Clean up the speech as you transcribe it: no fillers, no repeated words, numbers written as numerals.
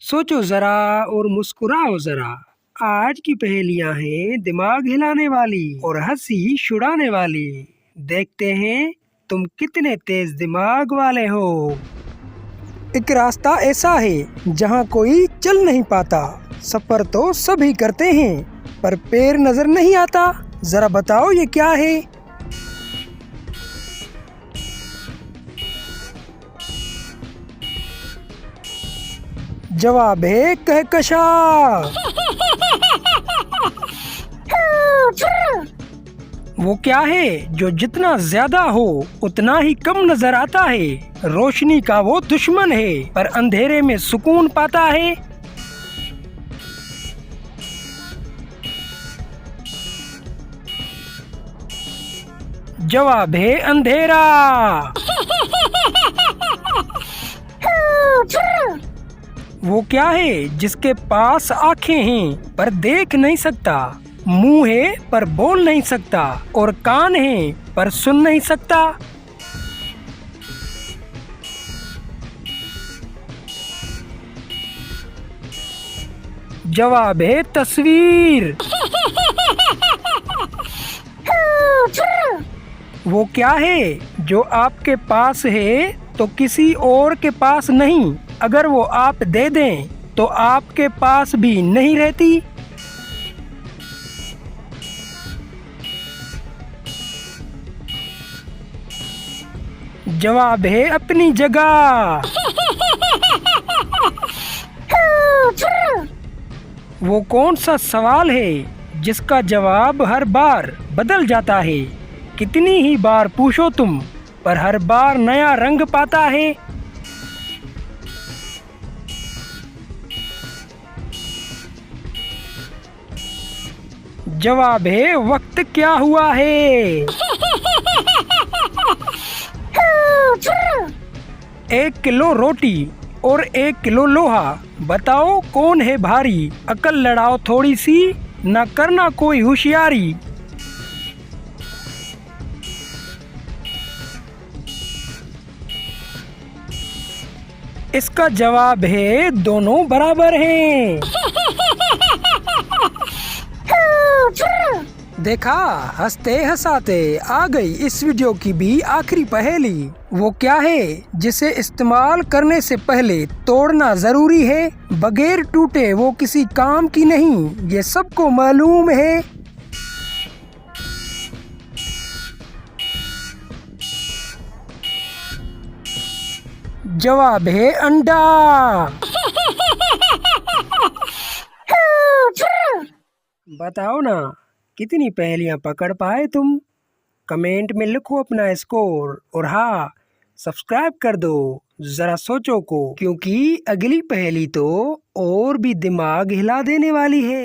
सोचो जरा और मुस्कुराओ जरा। आज की पहेलियां हैं दिमाग हिलाने वाली और हंसी छुड़ाने वाली। देखते हैं तुम कितने तेज दिमाग वाले हो। एक रास्ता ऐसा है जहां कोई चल नहीं पाता। सफर तो सभी करते हैं पर पैर नजर नहीं आता। जरा बताओ ये क्या है। जवाब है कहकशां। वो क्या है जो जितना ज्यादा हो उतना ही कम नजर आता है। रोशनी का वो दुश्मन है पर अंधेरे में सुकून पाता है। जवाब है अंधेरा। वो क्या है जिसके पास आंखें हैं पर देख नहीं सकता, मुंह है पर बोल नहीं सकता और कान है पर सुन नहीं सकता। जवाब है तस्वीर। वो क्या है जो आपके पास है तो किसी और के पास नहीं, अगर वो आप दे दें तो आपके पास भी नहीं रहती। जवाब है अपनी जगह। वो कौन सा सवाल है जिसका जवाब हर बार बदल जाता है। कितनी ही बार पूछो तुम पर हर बार नया रंग पाता है। जवाब है वक्त क्या हुआ है। 1 किलो रोटी और 1 किलो लोहा, बताओ कौन है भारी। अकल लड़ाओ थोड़ी सी, न करना कोई होशियारी। इसका जवाब है दोनों बराबर हैं। देखा, हंसते हंसाते आ गई इस वीडियो की भी आखिरी पहेली। वो क्या है जिसे इस्तेमाल करने से पहले तोड़ना जरूरी है। बगैर टूटे वो किसी काम की नहीं, ये सबको मालूम है। जवाब है अंडा। बताओ ना कितनी पहेलियां पकड़ पाए तुम। कमेंट में लिखो अपना स्कोर और हाँ, सब्सक्राइब कर दो जरा सोचो को, क्योंकि अगली पहेली तो और भी दिमाग हिला देने वाली है।